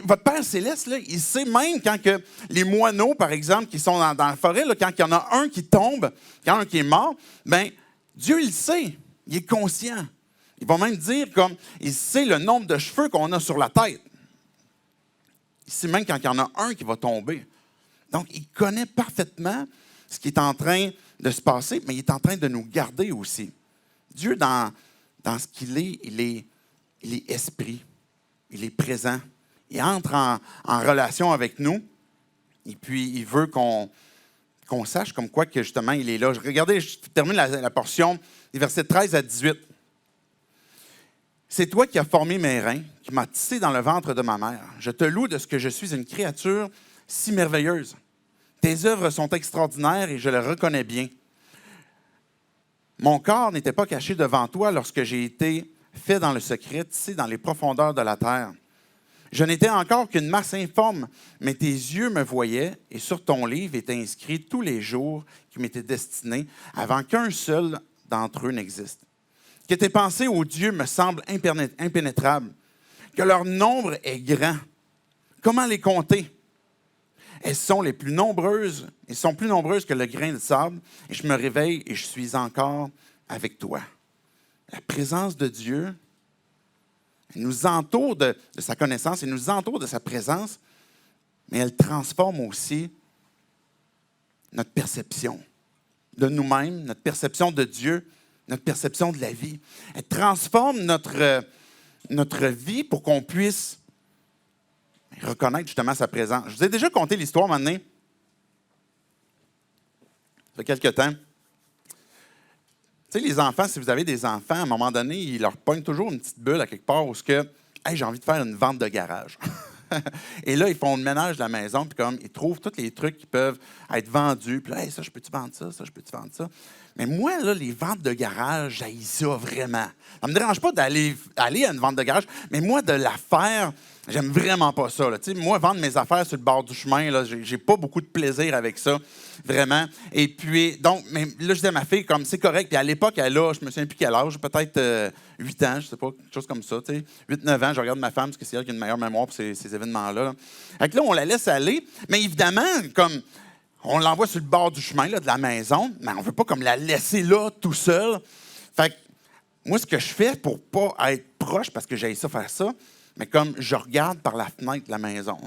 votre Père céleste, là, il sait même quand que les moineaux, par exemple, qui sont dans la forêt, là, quand il y en a un qui tombe, quand il y en a un qui est mort, bien, Dieu, il le sait. Il est conscient. Il va même dire comme, il sait le nombre de cheveux qu'on a sur la tête. Il sait même quand il y en a un qui va tomber. Donc, il connaît parfaitement ce qui est en train de se passer, mais il est en train de nous garder aussi. Dieu, dans ce qu'il est, il est esprit. Il est présent. Il entre en relation avec nous. Et puis, il veut qu'on sache comme quoi que, justement, il est là. Regardez, je termine la portion des versets 13 à 18. C'est toi qui as formé mes reins, qui m'as tissé dans le ventre de ma mère. Je te loue de ce que je suis une créature si merveilleuse. Tes œuvres sont extraordinaires et je le reconnais bien. Mon corps n'était pas caché devant toi lorsque j'ai été fait dans le secret, tissé dans les profondeurs de la terre. Je n'étais encore qu'une masse informe, mais tes yeux me voyaient et sur ton livre étaient inscrits tous les jours qui m'étaient destinés avant qu'un seul d'entre eux n'existe. Que tes pensées, ô Dieu, me semblent impénétrables, que leur nombre est grand. Comment les compter? Elles sont plus nombreuses que le grain de sable, et je me réveille et je suis encore avec toi. La présence de Dieu nous entoure de sa connaissance, elle nous entoure de sa présence, mais elle transforme aussi notre perception de nous-mêmes, notre perception de Dieu, notre perception de la vie. Elle transforme notre vie pour qu'on puisse reconnaître justement sa présence. Je vous ai déjà conté l'histoire maintenant. Ça fait quelque temps. Tu sais, les enfants, si vous avez des enfants, à un moment donné, ils leur pognent toujours une petite bulle à quelque part où hey, j'ai envie de faire une vente de garage. Et là, ils font le ménage de la maison, puis comme ils trouvent tous les trucs qui peuvent être vendus. Puis là, hey, ça, je peux-tu vendre ça? Ça, je peux-tu vendre ça? Mais moi, là, les ventes de garage, j'haïs ça vraiment. Ça ne me dérange pas d'aller à une vente de garage, mais moi, de la faire, j'aime vraiment pas ça. Là. Moi, vendre mes affaires sur le bord du chemin, là, j'ai pas beaucoup de plaisir avec ça, vraiment. Et puis, donc, mais là, je disais à ma fille, comme c'est correct. Puis à l'époque, elle a, je me souviens plus quel âge, peut-être 8 ans, je sais pas, quelque chose comme ça. 8-9 ans, je regarde ma femme, parce que c'est elle qui a une meilleure mémoire pour ces événements-là. Là. Fait que là, on la laisse aller. Mais évidemment, comme on l'envoie sur le bord du chemin là, de la maison, mais on ne veut pas comme la laisser là tout seul. Fait que moi, ce que je fais pour ne pas être proche, parce que j'aille ça faire ça, mais comme je regarde par la fenêtre de la maison.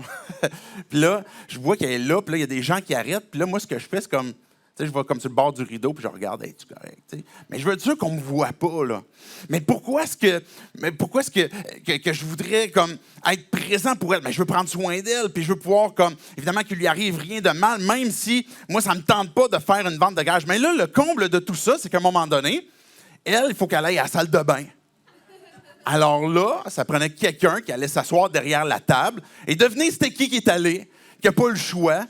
Puis là, je vois qu'elle est là, puis là, il y a des gens qui arrêtent. Puis là, moi, ce que je fais, c'est comme, tu sais, je vais comme sur le bord du rideau, puis je regarde, hey, tu correct, tu sais. Mais je veux être sûr qu'on ne me voit pas, là. Mais pourquoi est-ce que je voudrais comme être présent pour elle? Mais je veux prendre soin d'elle, puis je veux pouvoir, comme, évidemment, qu'il lui arrive rien de mal, même si, moi, ça ne me tente pas de faire une vente de garage. Mais là, le comble de tout ça, c'est qu'à un moment donné, elle, il faut qu'elle aille à la salle de bain. Alors là, ça prenait quelqu'un qui allait s'asseoir derrière la table. Et devinez c'était qui est allé, qui n'a pas eu le choix.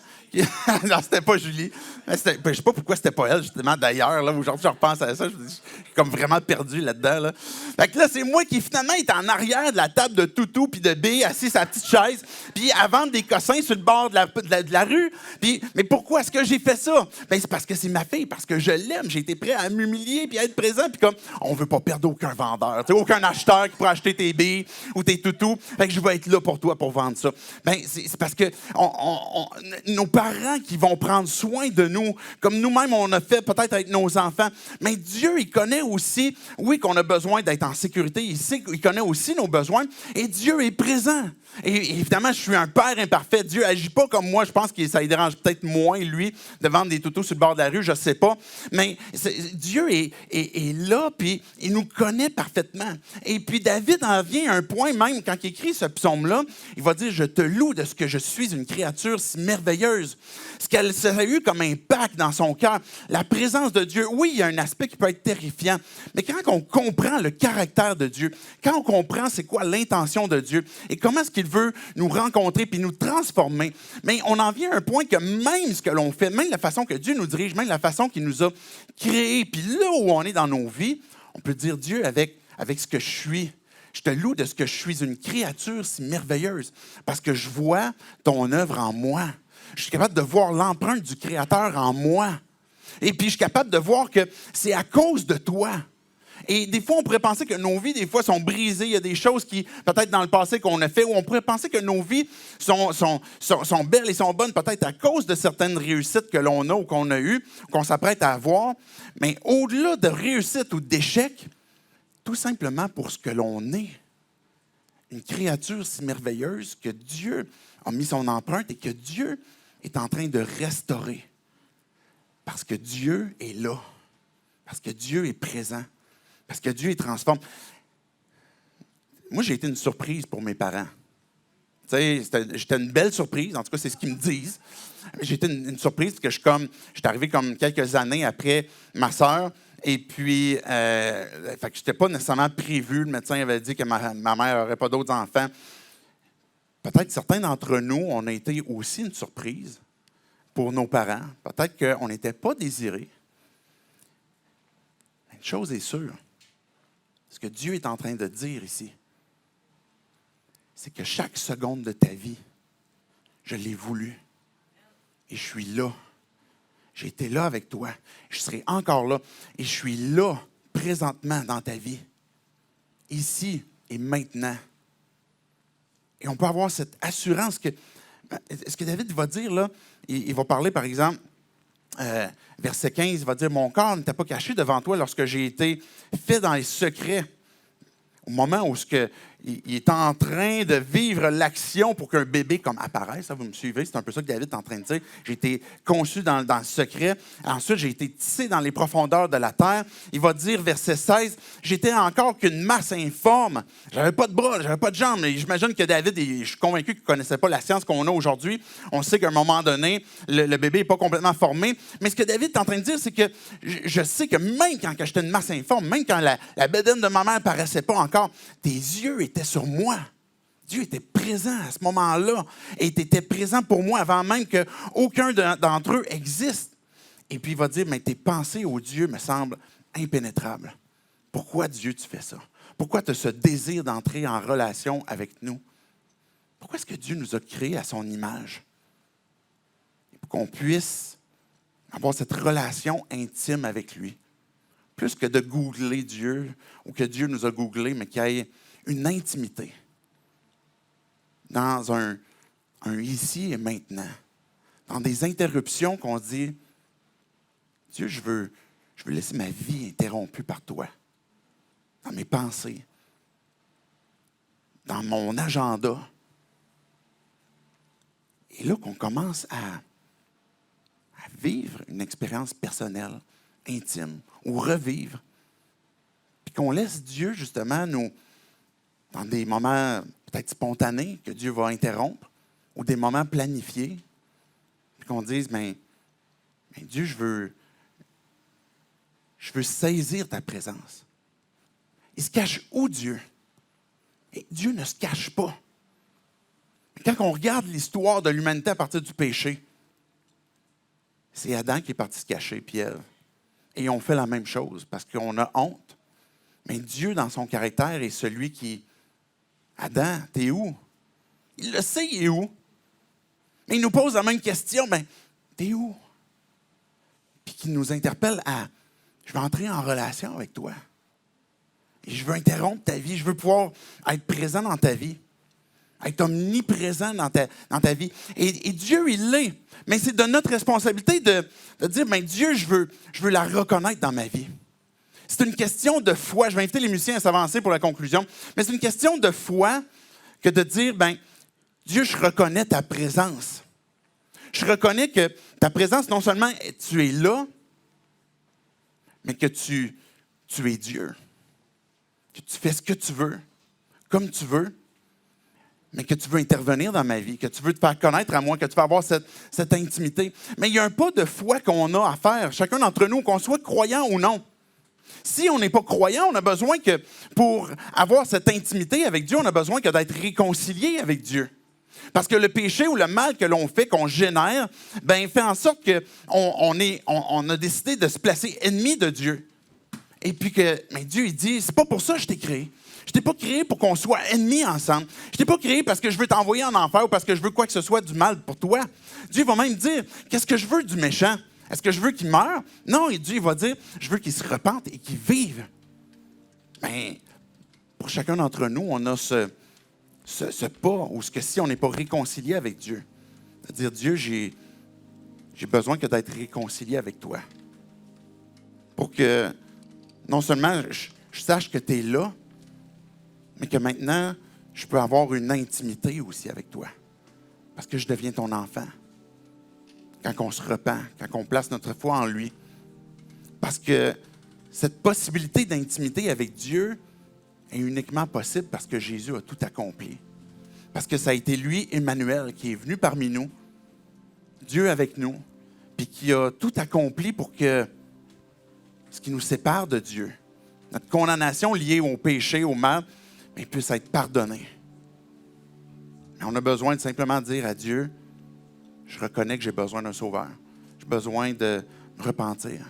Non, c'était pas Julie. Je ne sais pas pourquoi c'était pas elle, justement, d'ailleurs. Là, aujourd'hui, je repense à ça. Je suis comme vraiment perdu là-dedans. Là. Fait que là, c'est moi qui, finalement, est en arrière de la table de Toutou puis de B, assis sur sa petite chaise, puis à vendre des cossins sur le bord de la rue. Puis, mais pourquoi est-ce que j'ai fait ça? Ben, c'est parce que c'est ma fille, parce que je l'aime. J'ai été prêt à m'humilier puis à être présent. Puis comme, on veut pas perdre aucun vendeur, aucun acheteur qui pourra acheter tes billes ou tes toutous. Fait que je vais être là pour toi pour vendre ça. Ben, c'est parce que nos parents qui vont prendre soin de nous, comme nous-mêmes on a fait peut-être avec nos enfants. Mais Dieu, il connaît aussi, oui, qu'on a besoin d'être en sécurité. Il connaît aussi nos besoins. Et Dieu est présent. Et évidemment, je suis un père imparfait. Dieu n'agit pas comme moi. Je pense que ça lui dérange peut-être moins, lui, de vendre des toutous sur le bord de la rue. Je ne sais pas. Mais Dieu est là, puis il nous connaît parfaitement. Et puis David en vient à un point, même quand il écrit ce psaume-là, il va dire « Je te loue de ce que je suis une créature si merveilleuse ». Ce qu'elle a eu comme impact dans son cœur, la présence de Dieu. Oui, il y a un aspect qui peut être terrifiant, mais quand on comprend le caractère de Dieu, quand on comprend c'est quoi l'intention de Dieu et comment est-ce qu'il veut nous rencontrer puis nous transformer, mais on en vient à un point que même ce que l'on fait, même la façon que Dieu nous dirige, même la façon qu'il nous a créés, puis là où on est dans nos vies, on peut dire Dieu avec ce que je suis. Je te loue de ce que je suis une créature si merveilleuse parce que je vois ton œuvre en moi. Je suis capable de voir l'empreinte du Créateur en moi. Et puis, je suis capable de voir que c'est à cause de toi Et des fois, on pourrait penser que nos vies, des fois, sont brisées. Il y a des choses qui, peut-être dans le passé, qu'on a fait, où on pourrait penser que nos vies sont belles et sont bonnes, peut-être à cause de certaines réussites que l'on a ou qu'on a eues, qu'on s'apprête à avoir. Mais au-delà de réussite ou d'échec, tout simplement pour ce que l'on est, une créature si merveilleuse que Dieu a mis son empreinte et que Dieu est en train de restaurer. Parce que Dieu est là. Parce que Dieu est présent. Parce que Dieu, il transforme. Moi, j'ai été une surprise pour mes parents. Tu sais, j'étais une belle surprise. En tout cas, c'est ce qu'ils me disent. J'étais une surprise parce que j'étais arrivé comme quelques années après ma sœur. Et puis, fait que je n'étais pas nécessairement prévu. Le médecin avait dit que ma mère n'aurait pas d'autres enfants. Peut-être certains d'entre nous, on a été aussi une surprise pour nos parents. Peut-être qu'on n'était pas désirés. Une chose est sûre. Ce que Dieu est en train de dire ici, c'est que chaque seconde de ta vie, je l'ai voulu. Et je suis là. J'ai été là avec toi. Je serai encore là. Et je suis là, présentement, dans ta vie. Ici et maintenant. Et on peut avoir cette assurance que... Ce que David va dire, là, il va parler, par exemple, verset 15, il va dire « Mon corps n'était pas caché devant toi lorsque j'ai été fait dans les secrets. » Au moment où il est en train de vivre l'action pour qu'un bébé comme apparaisse, ça, vous me suivez, c'est un peu ça que David est en train de dire. J'ai été conçu dans le secret. Ensuite, j'ai été tissé dans les profondeurs de la terre. Il va dire, verset 16, « J'étais encore qu'une masse informe. J'avais pas de bras, j'avais pas de jambes. » Mais j'imagine que David, je suis convaincu qu'il ne connaissait pas la science qu'on a aujourd'hui. On sait qu'à un moment donné, le bébé n'est pas complètement formé. Mais ce que David est en train de dire, c'est que je sais que même quand j'étais une masse informe, même quand la bédaine de ma mère ne paraissait pas encore, tes yeux étaient sur moi. Dieu était présent à ce moment-là et tu étais présent pour moi avant même qu'aucun d'entre eux existe. Et puis il va dire, mais tes pensées ô Dieu me semblent impénétrables. Pourquoi Dieu tu fais ça? Pourquoi tu as ce désir d'entrer en relation avec nous? Pourquoi est-ce que Dieu nous a créés à son image? Pour qu'on puisse avoir cette relation intime avec lui. Plus que de googler Dieu, ou que Dieu nous a googlé, mais qu'il y ait une intimité dans un ici et maintenant. Dans des interruptions qu'on dit, Dieu, je veux laisser ma vie interrompue par toi. Dans mes pensées, dans mon agenda. Et là qu'on commence à vivre une expérience personnelle, intime, ou revivre. Puis qu'on laisse Dieu, justement, nous, dans des moments peut-être spontanés que Dieu va interrompre, ou des moments planifiés, puis qu'on dise, mais Dieu, je veux saisir ta présence. Il se cache où, Dieu? Et Dieu ne se cache pas. Quand on regarde l'histoire de l'humanité à partir du péché, c'est Adam qui est parti se cacher, puis Ève. Et on fait la même chose parce qu'on a honte. Mais Dieu, dans son caractère, est celui qui... Adam, t'es où? Il le sait, il est où? Mais il nous pose la même question, mais t'es où? Puis qui nous interpelle à... Je veux entrer en relation avec toi. Et je veux interrompre ta vie. Je veux pouvoir être présent dans ta vie. Être omniprésent dans ta vie. Et Dieu, il l'est. Mais c'est de notre responsabilité de dire, ben Dieu, je veux la reconnaître dans ma vie. C'est une question de foi. Je vais inviter les musiciens à s'avancer pour la conclusion. Mais c'est une question de foi que de dire, ben Dieu, je reconnais ta présence. Je reconnais que ta présence, non seulement tu es là, mais que tu es Dieu. Que tu fais ce que tu veux, comme tu veux, mais que tu veux intervenir dans ma vie, que tu veux te faire connaître à moi, que tu veux avoir cette intimité. Mais il y a un pas de foi qu'on a à faire, chacun d'entre nous, qu'on soit croyant ou non. Si on n'est pas croyant, on a besoin que, pour avoir cette intimité avec Dieu, on a besoin que d'être réconcilié avec Dieu. Parce que le péché ou le mal que l'on fait, qu'on génère, ben, fait en sorte qu'on a décidé de se placer ennemi de Dieu. Et puis que Dieu, il dit, c'est pas pour ça que je t'ai créé. Je t'ai pas créé pour qu'on soit ennemis ensemble. Je t'ai pas créé parce que je veux t'envoyer en enfer ou parce que je veux quoi que ce soit du mal pour toi. Dieu va même dire, qu'est-ce que je veux du méchant? Est-ce que je veux qu'il meure? Non, et Dieu va dire, je veux qu'il se repente et qu'il vive. bien, pour chacun d'entre nous, on a ce pas, ou ce que si on n'est pas réconcilié avec Dieu, c'est-à-dire, Dieu, j'ai besoin que d'être réconcilié avec toi. Pour que, non seulement je sache que tu es là, mais que maintenant, je peux avoir une intimité aussi avec toi. Parce que je deviens ton enfant. Quand on se repent, quand on place notre foi en lui. Parce que cette possibilité d'intimité avec Dieu est uniquement possible parce que Jésus a tout accompli. Parce que ça a été lui, Emmanuel, qui est venu parmi nous, Dieu avec nous, puis qui a tout accompli pour que ce qui nous sépare de Dieu, notre condamnation liée au péché, au mal, bien, puisse être pardonnée. Mais on a besoin de simplement dire à Dieu, je reconnais que j'ai besoin d'un sauveur. J'ai besoin de me repentir.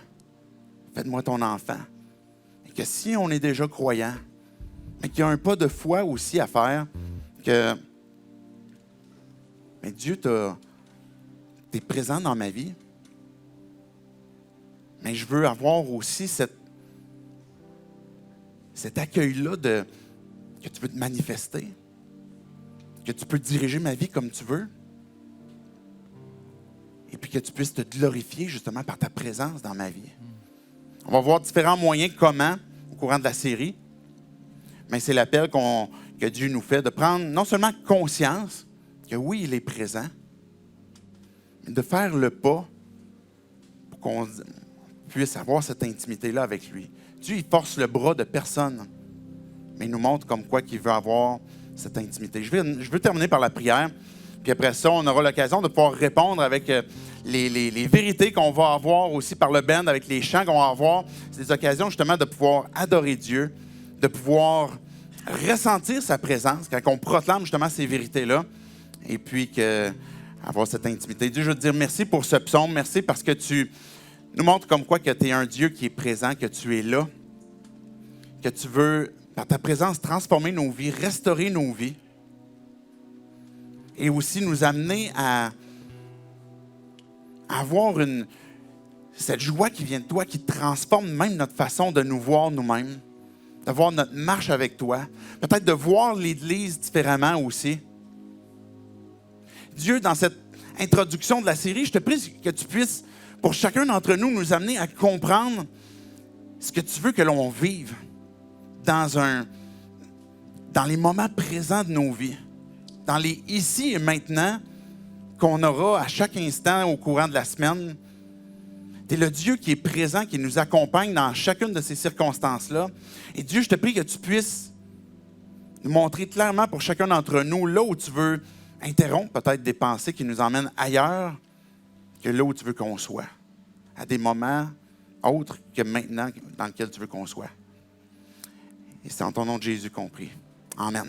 Fais-moi ton enfant. Et que si on est déjà croyant, mais qu'il y a un pas de foi aussi à faire, que mais Dieu t'es présent dans ma vie, mais je veux avoir aussi cet accueil-là que tu veux te manifester, que tu peux diriger ma vie comme tu veux, et puis que tu puisses te glorifier justement par ta présence dans ma vie. On va voir différents moyens comment, au courant de la série, mais c'est l'appel que Dieu nous fait de prendre non seulement conscience que oui, il est présent, mais de faire le pas pour qu'on puisse avoir cette intimité-là avec lui. Dieu, il force le bras de personne, mais il nous montre comme quoi qu'il veut avoir cette intimité. Je veux terminer par la prière, puis après ça, on aura l'occasion de pouvoir répondre avec les vérités qu'on va avoir aussi par le band, avec les chants qu'on va avoir. C'est des occasions justement de pouvoir adorer Dieu, de pouvoir ressentir sa présence quand on proclame justement ces vérités-là, et puis avoir cette intimité. Dieu, je veux te dire merci pour ce psaume. Merci parce que tu nous montres comme quoi que tu es un Dieu qui est présent, que tu es là, que tu veux, par ta présence, transformer nos vies, restaurer nos vies, et aussi nous amener à avoir cette joie qui vient de toi, qui transforme même notre façon de nous voir nous-mêmes, de voir notre marche avec toi, peut-être de voir l'Église différemment aussi. Dieu, dans cette introduction de la série, je te prie que tu puisses, pour chacun d'entre nous, nous amener à comprendre ce que tu veux que l'on vive dans les moments présents de nos vies, dans les ici et maintenant qu'on aura à chaque instant au courant de la semaine. Tu es le Dieu qui est présent, qui nous accompagne dans chacune de ces circonstances-là. Et Dieu, je te prie que tu puisses nous montrer clairement pour chacun d'entre nous, là où tu veux interrompre peut-être des pensées qui nous emmènent ailleurs que là où tu veux qu'on soit, à des moments autres que maintenant dans lesquels tu veux qu'on soit. Et c'est en ton nom de Jésus qu'on prie. Amen.